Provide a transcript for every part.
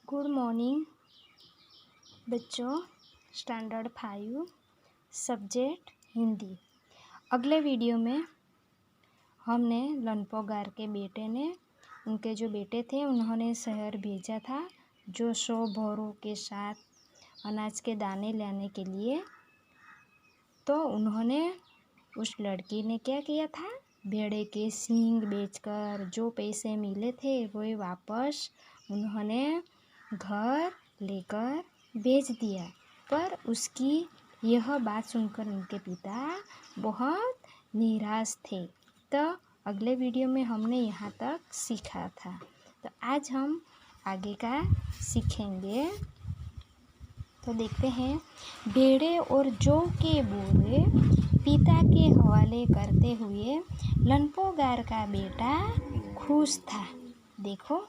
Good morning बच्चों। Standard 5 subject Hindi. अगले video में हमने लनपोगार के बेटे ने उनके जो बेटे थे उन्होंने शहर भेजा था जो 100 भौरों के साथ अनाज के दाने लाने के लिए। तो उन्होंने उस लड़की ने क्या किया था, भेड़े के सींग बेचकर जो पैसे मिले थे वो वापस उन्होंने घर लेकर बेच दिया। पर उसकी यह बात सुनकर उनके पिता बहुत निराश थे। तो अगले वीडियो में हमने यहाँ तक सीखा था, तो आज हम आगे का सीखेंगे। तो देखते हैं, भेड़े और जौ के बोरे पिता के हवाले करते हुए लनपोगार का बेटा खुश था। देखो,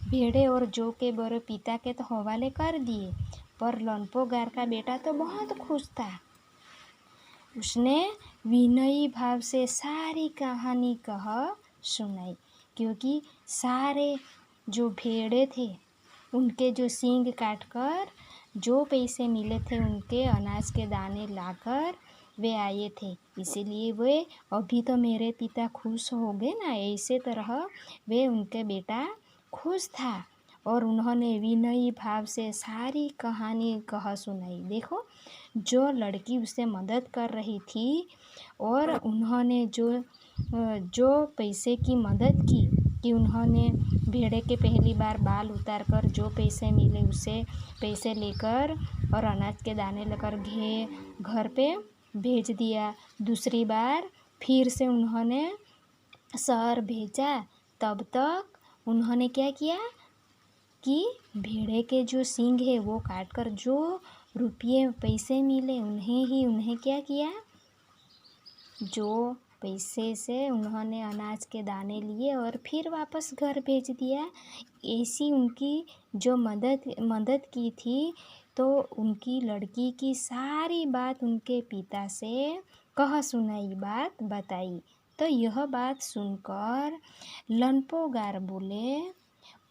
भेड़े और जौ के बोरे पिता के तो हवाले कर दिए, पर लनपोगार का बेटा तो बहुत खुश था। उसने विनयी भाव से सारी कहानी कह सुनाई, क्योंकि सारे जो भेड़े थे उनके जो सींग काटकर जो पैसे मिले थे उनके अनाज के दाने लाकर वे आए थे, इसीलिए वे अभी तो मेरे पिता खुश हो गए ना, ऐसे तरह वे उनके बेटा खुश था और उन्होंने विनयी भाव से सारी कहानी कह सुनाई। देखो, जो लड़की उससे मदद कर रही थी और उन्होंने जो पैसे की मदद की कि उन्होंने भेड़े के पहली बार बाल उतार कर जो पैसे मिले उसे पैसे लेकर और अनाज के दाने लेकर घर पे भेज दिया। दूसरी बार फिर से उन्होंने शहर भेजा, तब तक उन्होंने क्या किया कि भेड़े के जो सींग है वो काटकर जो रुपये पैसे मिले उन्हें क्या किया, जो पैसे से उन्होंने अनाज के दाने लिए और फिर वापस घर भेज दिया। ऐसी उनकी जो मदद की थी, तो उनकी लड़की की सारी बात उनके पिता से कह सुनाई, बात बताई। तो यह बात सुनकर लनपोगार बोले,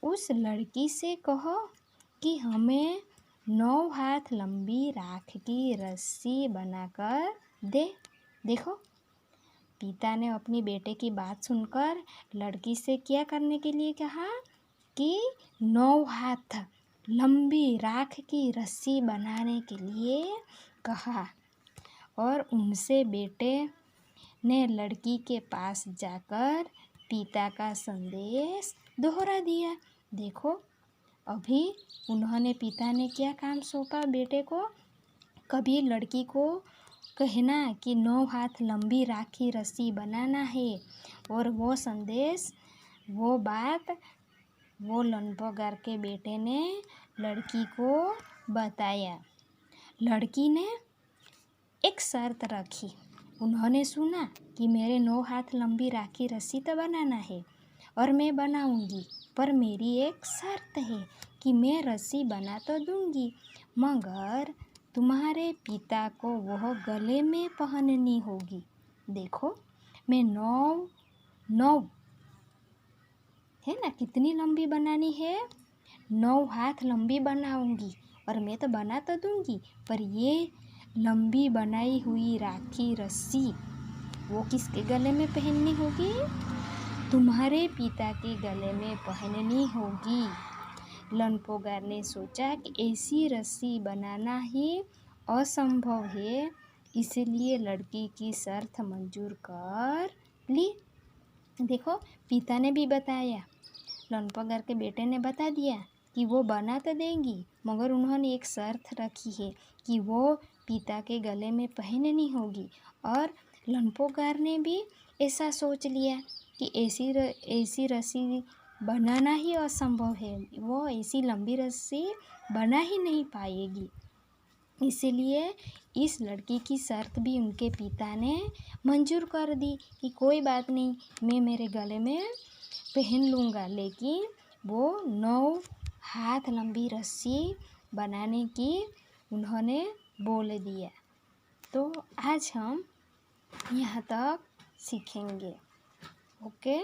उस लड़की से कहो कि हमें 9 हाथ लंबी राख की रस्सी बनाकर दे। देखो, पिता ने अपनी बेटे की बात सुनकर लड़की से क्या करने के लिए कहा कि 9 हाथ लंबी राख की रस्सी बनाने के लिए कहा। और उनसे बेटे ने लड़की के पास जाकर पिता का संदेश दोहरा दिया। देखो, अभी उन्होंने पिता ने क्या काम सौंपा बेटे को, कभी लड़की को कहना कि 9 हाथ लंबी राखी रस्सी बनाना है, और वो संदेश वो बात वो लनपोगार के बेटे ने लड़की को बताया। लड़की ने एक शर्त रखी। उन्होंने सुना कि मेरे 9 हाथ लंबी राखी रस्सी तो बनाना है और मैं बनाऊंगी, पर मेरी एक शर्त है कि मैं रस्सी बना तो दूंगी, मगर तुम्हारे पिता को वह गले में पहननी होगी। देखो, मैं 9 है ना, कितनी लंबी बनानी है, 9 हाथ लंबी बनाऊंगी और मैं तो बना तो दूंगी, पर ये लंबी बनाई हुई राखी रस्सी वो किसके गले में पहननी होगी, तुम्हारे पिता के गले में पहननी होगी। लनपोगार ने सोचा कि ऐसी रस्सी बनाना ही असंभव है, इसलिए लड़की की शर्त मंजूर कर ली। देखो, पिता ने भी बताया, लनपोगार के बेटे ने बता दिया कि वो बना तो देंगी, मगर उन्होंने एक शर्त रखी है कि वो पिता के गले में पहननी होगी। और लनपोगार ने भी ऐसा सोच लिया कि ऐसी रस्सी बनाना ही असंभव है, वो ऐसी लंबी रस्सी बना ही नहीं पाएगी। इसलिए इस लड़की की शर्त भी उनके पिता ने मंजूर कर दी कि कोई बात नहीं, मैं मेरे गले में पहन लूँगा, लेकिन वो 9 हाथ लंबी रस्सी बनाने की उन्होंने बोल दिया। तो आज हम यहाँ तक सीखेंगे। ओके।